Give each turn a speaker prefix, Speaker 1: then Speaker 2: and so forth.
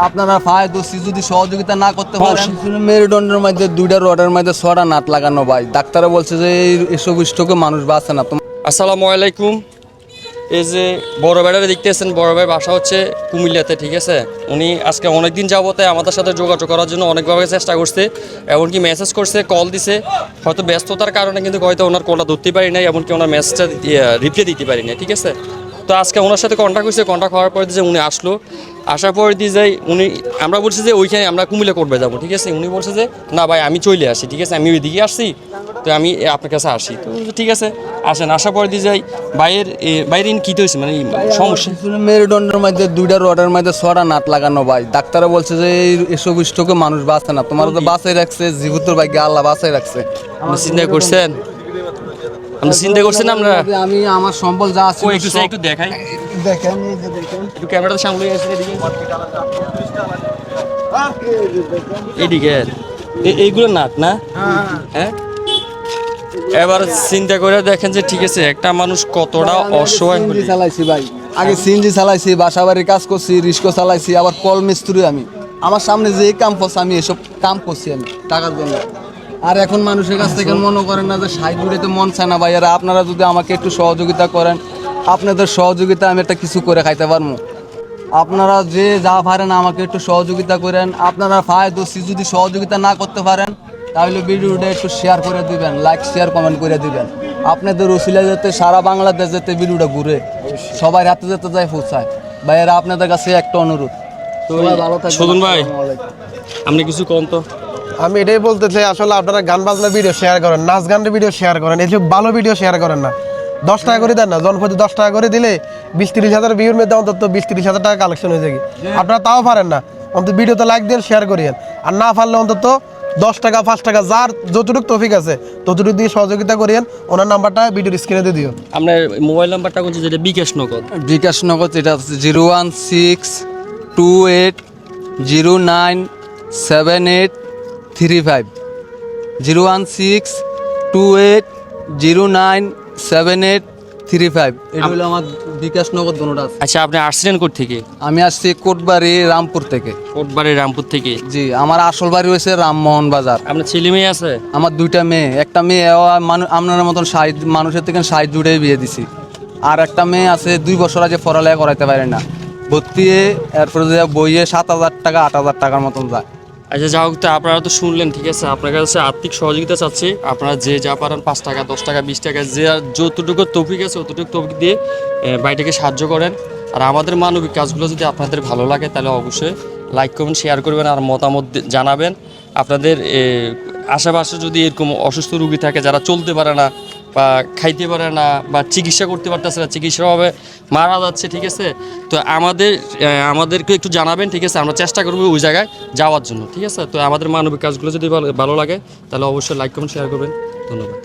Speaker 1: আপনারা ফায় দোষী যদি সহযোগিতা না করতে পারেন, মেরুদণ্ডের মধ্যে 2টা রডের মধ্যে 6টা নাট লাগানো ভাই। ডাক্তারে বলছে যে এসব স্ট্রোকে মানুষ বাঁচে না।
Speaker 2: আসসালামু আলাইকুম। এই যে বড় ভাইরা দেখতেছেন, বড় ভাইয়ের বাসা হচ্ছে কুমিল্লাতে, ঠিক আছে। উনি আজকে অনেক দিন যাবতে আমাদের সাথে যোগাযোগ করার জন্য অনেকভাবে চেষ্টা করছে, এমনকি মেসেজ করছে, কল দিছে। হয়তো ব্যস্ততার কারণে কিন্তু হয়তো ওনার কলটা ধরতে পারি নাই, এমনকি ওনার মেসেজটা রিপ্লাই দিতে পারি না, ঠিক আছে। তো আজকে ওনার সাথে কন্ট্যাক্ট হয়েছে, কন্ট্যাক্ট হওয়ার পরে যে উনি আসলো, আসার পরে দিয়ে যাই উনি, আমরা বলছি যে ওইখানে আমরা কুমিল্লা করবে যাবো, ঠিক আছে। উনি বলছে যে না ভাই আমি চলে আসি, ঠিক আছে, আমি ওইদিকে আসছি, তো আমি আপনার কাছে আসি। তো ঠিক আছে আসেন, আসার পরে দিয়ে যাই বাইরে কী হয়েছে, মানে সমস্যা।
Speaker 1: মেরুদণ্ডের মধ্যে 2টা রডের মধ্যে 6টা নাট লাগানো ভাই। ডাক্তারে বলছে যে এসব স্ট্রোকে মানুষ বাঁচে না। তোমার তো বাঁচাই রাখছে, জীবুত্তর ভাগ্যে আল্লাহ বাঁচাই রাখছে।
Speaker 2: আপনি চিন্তা করছেন, আপনি চিন্তা করছেন আমরা,
Speaker 1: আমি আমার সম্বল যা আছে
Speaker 2: একটু দেখাই,
Speaker 1: দেখেন
Speaker 2: একটু ক্যামেরাটা সামনে আসেন এদিকে, এইগুলো নাট না, হ্যাঁ। এবার চিন্তা করে দেখেন যে ঠিক আছে একটা মানুষ কতটা অসহায় হলে।
Speaker 1: চালাইছি ভাই, আগে সিএনজি চালাইছি, বাসা বাড়ির কাজ করছি, রিস্কো চালাইছি, আবার কল মিস্ত্রি। আমি আমার সামনে যে কাম করছে আমি এসব কাম করছি আমি টাকার জন্য। আর এখন মানুষের কাছ থেকে মনে করেন না যে সাইড ঘুরেতে মন চায় না ভাই। আর আপনারা যদি আমাকে একটু সহযোগিতা করেন, আপনাদের সহযোগিতা আমি একটা কিছু করে খাইতে পারবো। আপনারা যে যা পারেন আমাকে একটু সহযোগিতা করেন। আপনারা ফায় দোষী যদি সহযোগিতা না করতে পারেন, তাহলে ভিডিওটা একটু শেয়ার করে দিবেন, লাইক শেয়ার কমেন্ট করে দিবেন। আপনাদের ওসিলা যাতে সারা বাংলাদেশ যাতে ভিডিওটা ঘুরে সবাই হাতে যেতে যায় পৌঁছায়। ভাইয়েরা আপনাদের কাছে একটা অনুরোধ, তো ভালো থাকবেন।
Speaker 2: সুজন ভাই আপনি কিছু কম তো।
Speaker 3: আমি এটাই বলতে চাই, আসলে আপনারা গান বাজনা ভিডিও শেয়ার করেন, নাচ গানের ভিডিও শেয়ার করেন, এইসব ভালো ভিডিও শেয়ার করেন না। 10 টাকা করে দেন না, জনপ্রতি 10 টাকা করে দিলে 20-30 হাজার ভিউর মধ্যে অন্তত 20-30 হাজার টাকা কালেকশন হয়ে যায়। আপনারা তাও পারেন না, অন্তত ভিডিওতে লাইক দেন, শেয়ার করিয়েন। আর না পারলে অন্তত 10 টাকা 5 টাকা যার যতটুকু তৌফিক আছে ততটুকু দিয়ে সহযোগিতা করিয়েন। ওনার নাম্বারটা ভিডিওর স্ক্রিনে দিয়ে দিও।
Speaker 2: আপনার মোবাইল নাম্বারটা কোন, যেটা বিকাশ নগদ?
Speaker 1: বিকাশ নগদ এটা হচ্ছে 01628097835, 01628097835। এটা হলো আমার বিকাশ নগদ দোনোটা আছে।
Speaker 2: আচ্ছা আপনি আসছিলেন কোথা থেকে?
Speaker 1: আমি আসছি কোটবাড়ি রামপুর থেকে।
Speaker 2: কোটবাড়ি রামপুর থেকে?
Speaker 1: জি, আমার আসল বাড়ি হয়েছে রামমোহন বাজার।
Speaker 2: আপনার ছেলে মেয়ে আছে?
Speaker 1: আমার 2টা মেয়ে, একটা মেয়ে আপনার মতন মানুষের থেকে 60 জুড়ে বিয়ে দিছি। আর একটা মেয়ে আছে 2 বছর আগে পড়ালেখা করাইতে পারে না, ভর্তি এরপরে বইয়ে 7,000 টাকা 8,000 টাকার মতন যায়।
Speaker 2: আচ্ছা যা হোক, আপনারা তো শুনলেন, ঠিক আছে। আপনার কাছে আর্থিক সহযোগিতা চাচ্ছি, আপনারা যে যা পারেন 5 টাকা 10 টাকা 20 টাকা যে যতটুকু তৌফিক আছে অতটুকু তৌফিক দিয়ে বাড়িটাকে সাহায্য করেন। আর আমাদের মানবিক কাজগুলো যদি আপনাদের ভালো লাগে তাহলে অবশ্যই লাইক কমেন্ট শেয়ার করবেন আর মতামত জানাবেন। আপনাদের আশেপাশে যদি এরকম অসুস্থ রোগী থাকে যারা চলতে পারে না বা খাইতে পারে না বা চিকিৎসা করতে পারতেছে না, চিকিৎসাভাবে মারা যাচ্ছে, ঠিক আছে, তো আমাদেরকে একটু জানাবেন, ঠিক আছে। আমরা চেষ্টা করবো ওই জায়গায় যাওয়ার জন্য, ঠিক আছে। তো আমাদের মানবিক কাজগুলো যদি ভালো লাগে তাহলে অবশ্যই লাইক কমেন্ট শেয়ার করবেন। ধন্যবাদ।